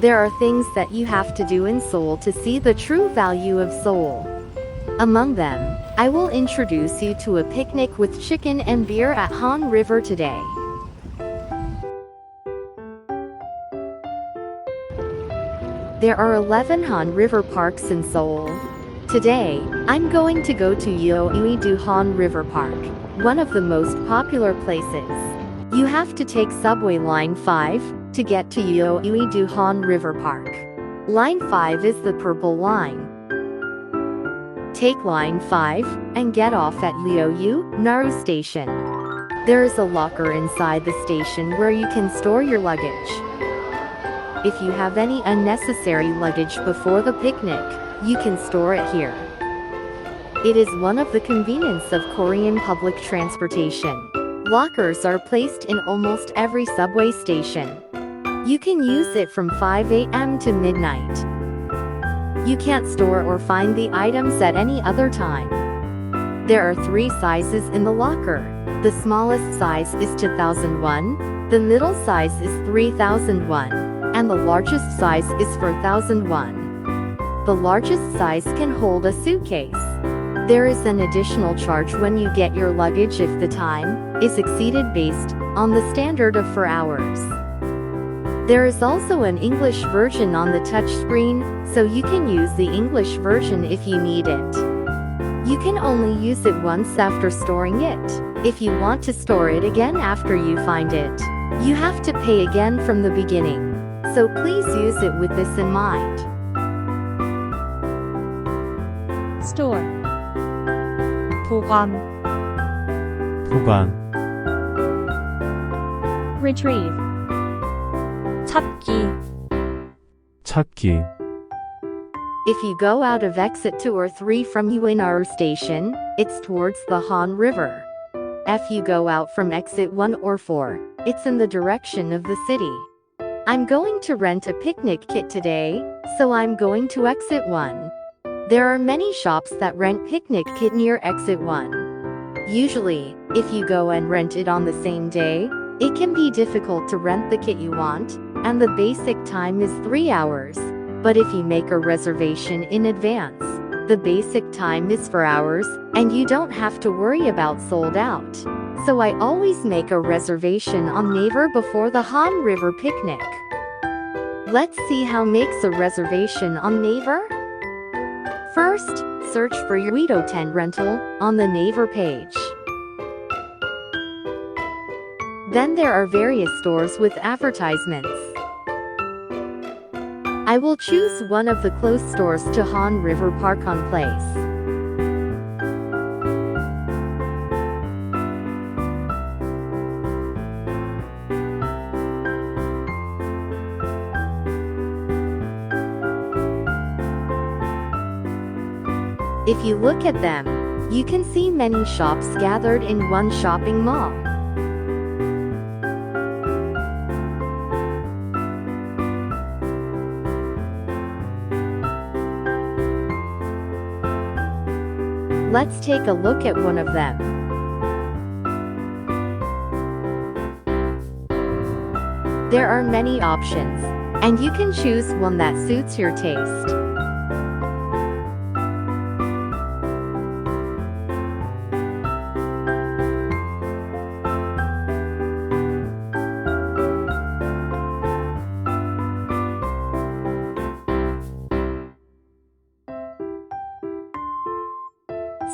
There are things that you have to do in Seoul to see the true value of Seoul. Among them, I will introduce you to a picnic with chicken and beer at Han River today. There are 11 Han River parks in Seoul. Today, I'm going to go to Yeoeuinaru River Park, one of the most popular places. You have to take subway line 5 to get to Yeoeuinaru River Park. Line 5 is the purple line. Take line 5 and get off at Yeoeuinaru Station. There is a locker inside the station where you can store your luggage. If you have any unnecessary luggage before the picnic, you can store it here. It is one of the convenience of Korean public transportation. Lockers are placed in almost every subway station. You can use it from 5 a.m. to midnight. You can't store or find the items at any other time. There are 3 sizes in the locker. The smallest size is 2001, the middle size is 3001, and the largest size is 4001. The largest size can hold a suitcase. There is an additional charge when you get your luggage if the time is exceeded based on the standard of 4 hours. There is also an English version on the touch screen, so you can use the English version if you need it. You can only use it once after storing it. If you want to store it again after you find it, you have to pay again from the beginning. So please use it with this in mind. Store. 보관. 보관, Retrieve. 찾기. 찾기, If you go out of exit 2 or 3 from Yeoeuinaru Station, it's towards the Han River. If you go out from exit 1 or 4, it's in the direction of the city. I'm going to rent a picnic kit today, so I'm going to exit 1. There are many shops that rent picnic kit near exit 1. Usually, if you go and rent it on the same day, it can be difficult to rent the kit you want, and the basic time is 3 hours. But if you make a reservation in advance, the basic time is 4 hours, and you don't have to worry about sold out. So I always make a reservation on Naver before the Han River picnic. Let's see how makes a reservation on Naver. First, search for your Widow tent rental on the Naver page. Then there are various stores with advertisements. I will choose one of the close stores to Han River Park on place. If you look at them, you can see many shops gathered in one shopping mall. Let's take a look at one of them. There are many options, and you can choose one that suits your taste.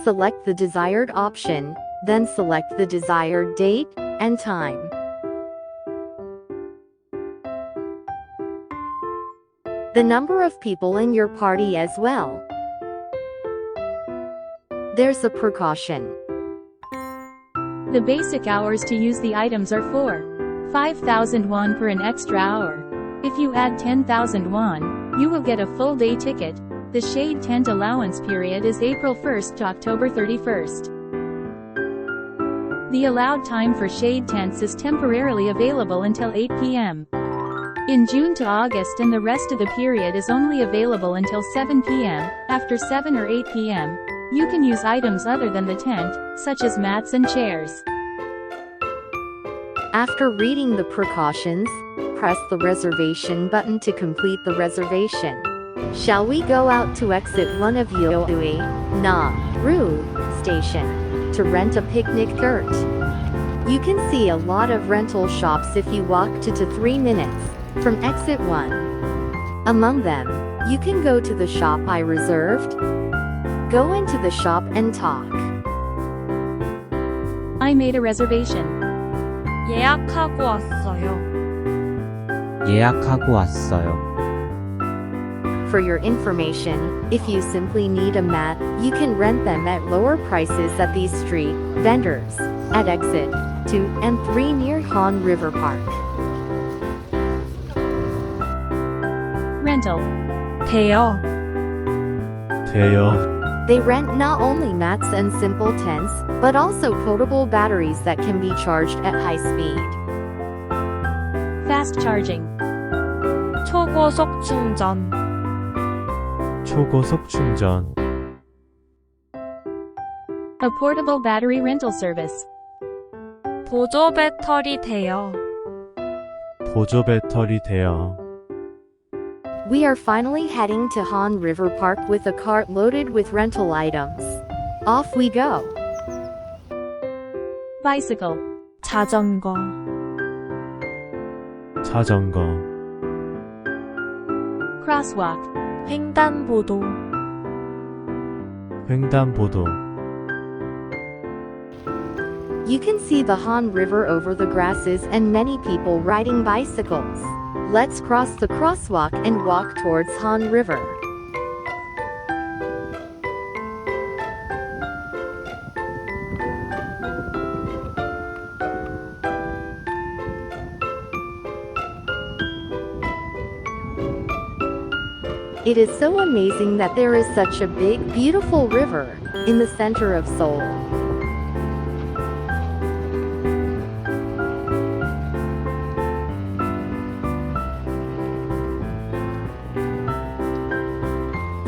Select the desired option, then select the desired date and time. The number of people in your party as well. There's a precaution. The basic hours to use the items are 5,000 won per an extra hour. If you add 10,000 won, you will get a full day ticket. The shade tent allowance period is April 1st to October 31st. The allowed time for shade tents is temporarily available until 8 p.m. in June to August, and the rest of the period is only available until 7 p.m. After 7 or 8 p.m., you can use items other than the tent, such as mats and chairs. After reading the precautions, press the reservation button to complete the reservation. Shall we go out to exit 1 of Yeoeuinaru Station to rent a picnic yurt? You can see a lot of rental shops if you walk 2 to 3 minutes from exit 1. Among them, you can go to the shop I reserved. Go into the shop and talk. I made a reservation. 예약하고 왔어요. 예약하고 왔어요. For your information, if you simply need a mat, you can rent them at lower prices at these street vendors at exit 2 and 3 near Han River Park. Rental. 대여. 대여. They rent not only mats and simple tents, but also portable batteries that can be charged at high speed. Fast charging. 초고속 충전. 초고속 충전. A portable battery rental service. 보조 배터리 대여. 보조 배터리 대여. We are finally heading to Han River Park with a cart loaded with rental items. Off we go. Bicycle. 자전거. 자전거. Crosswalk. 횡단보도. 횡단보도. You can see the Han River over the grasses and many people riding bicycles. Let's cross the crosswalk and walk towards Han River. It is so amazing that there is such a big, beautiful river in the center of Seoul.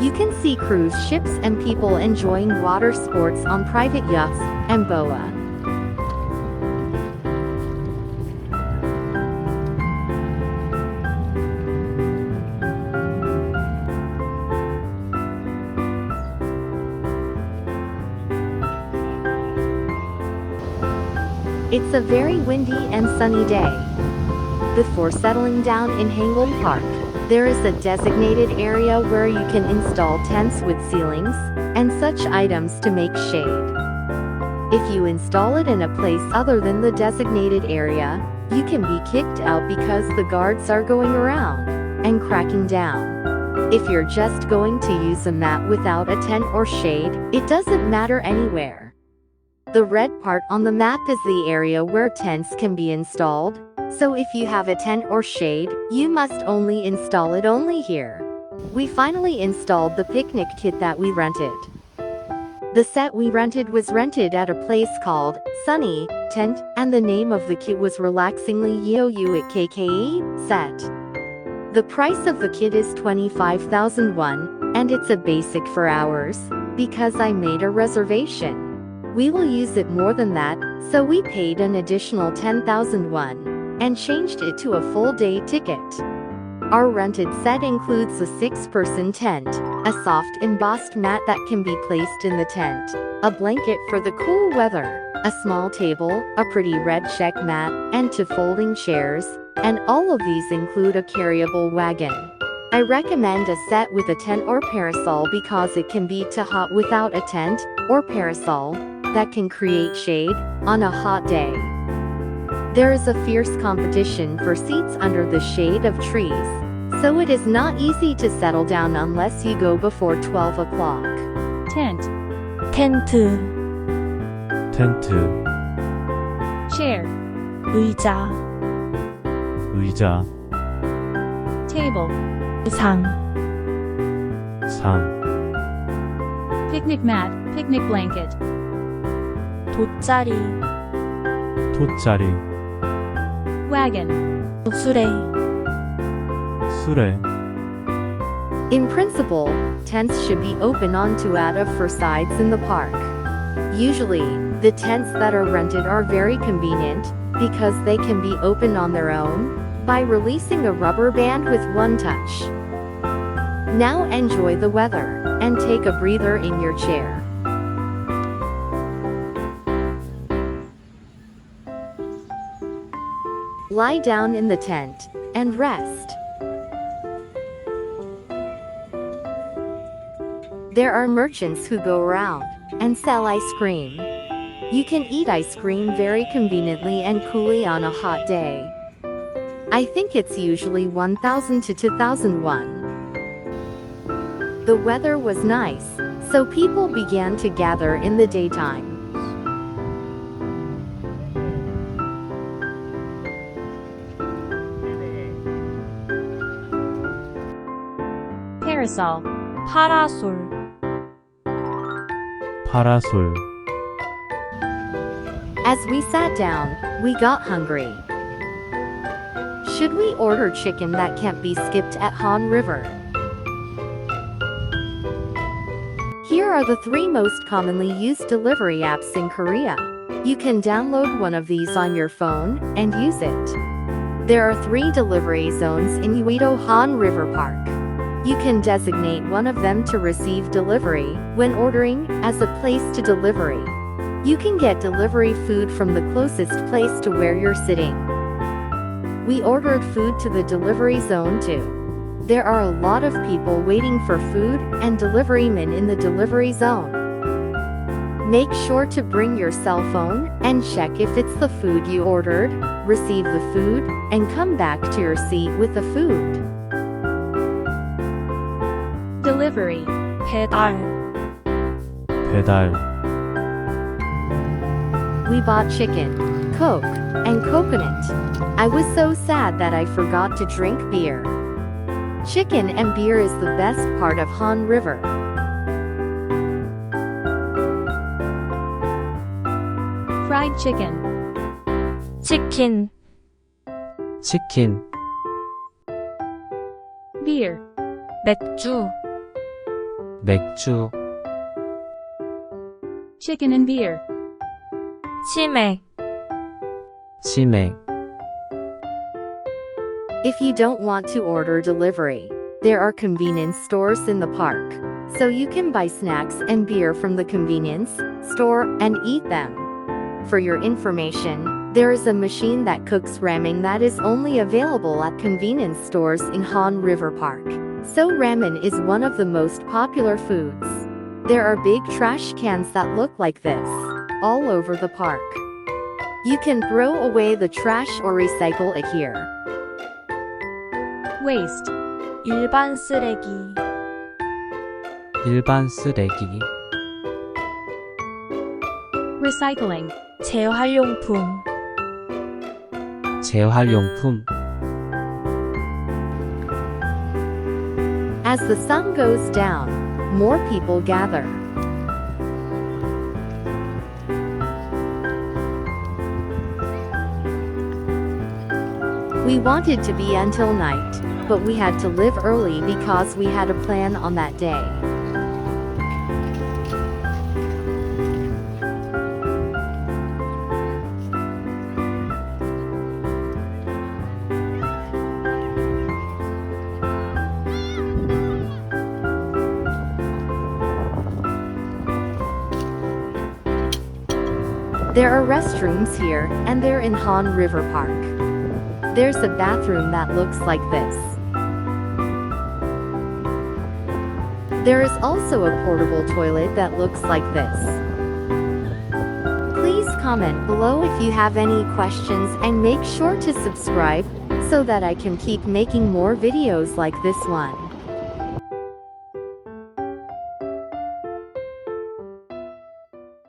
You can see cruise ships and people enjoying water sports on private yachts and boa. It's a very windy and sunny day. Before settling down in Hangul Park, there is a designated area where you can install tents with ceilings and such items to make shade. If you install it in a place other than the designated area, you can be kicked out because the guards are going around and cracking down. If you're just going to use a mat without a tent or shade, it doesn't matter anywhere. The red part on the map is the area where tents can be installed. So if you have a tent or shade, you must only install it only here. We finally installed the picnic kit that we rented. The set we rented was rented at a place called Sunny Tent, and the name of the kit was Relaxingly Yeoeuinaru set. The price of the kit is 25,000 won, and it's a basic for hours, because I made a reservation. We will use it more than that, so we paid an additional 10,000 won and changed it to a full-day ticket. Our rented set includes a 6-person tent, a soft embossed mat that can be placed in the tent, a blanket for the cool weather, a small table, a pretty red check mat, and 2 folding chairs, and all of these include a carryable wagon. I recommend a set with a tent or parasol because it can be too hot without a tent or parasol that can create shade on a hot day. There is a fierce competition for seats under the shade of trees, so it is not easy to settle down unless you go before 12 o'clock. Tent. 텐트. 텐트. Chair. 의자. 의자. Table. 상. 상. Picnic mat. Picnic blanket. 돗자리. 돗자리. Wagon. 수레. 수레. In principle, tents should be open onto out of 4 sides in the park. Usually, the tents that are rented are very convenient because they can be open on their own, by releasing a rubber band with one touch. Now enjoy the weather and take a breather in your chair. Lie down in the tent and rest. There are merchants who go around and sell ice cream. You can eat ice cream very conveniently and coolly on a hot day. I think it's usually 1,000 to 2,001. The weather was nice, so people began to gather in the daytime. Parasol. 파라솔. 파라솔. As we sat down, we got hungry. Should we order chicken that can't be skipped at Han River? Here are the 3 most commonly used delivery apps in Korea. You can download one of these on your phone and use it. There are 3 delivery zones in Yeouinaru Han River Park. You can designate one of them to receive delivery when ordering as a place to delivery. You can get delivery food from the closest place to where you're sitting. We ordered food to the delivery zone too. There are a lot of people waiting for food and deliverymen in the delivery zone. Make sure to bring your cell phone and check if it's the food you ordered, receive the food, and come back to your seat with the food. Delivery. 배달. 배달. We bought chicken, Coke, and coconut. I was so sad that I forgot to drink beer. Chicken and beer is the best part of Han River. Fried chicken. 치킨. 치킨, Beer. 맥주. 맥주, Chicken and beer. 치맥. 치맥, If you don't want to order delivery, there are convenience stores in the park, so you can buy snacks and beer from the convenience store and eat them. For your information, there is a machine that cooks ramen that is only available at convenience stores in Han River Park. So ramen is one of the most popular foods. There are big trash cans that look like this all over the park. You can throw away the trash or recycle it here. Waste. 일반 쓰레기. 일반 쓰레기, Recycling. 재활용품. 재활용품, As the sun goes down, more people gather. We wanted to be until night, but we had to leave early because we had a plan on that day. There are restrooms here, and they're in Han River Park. There's a bathroom that looks like this. There is also a portable toilet that looks like this. Please comment below if you have any questions and make sure to subscribe so that I can keep making more videos like this one.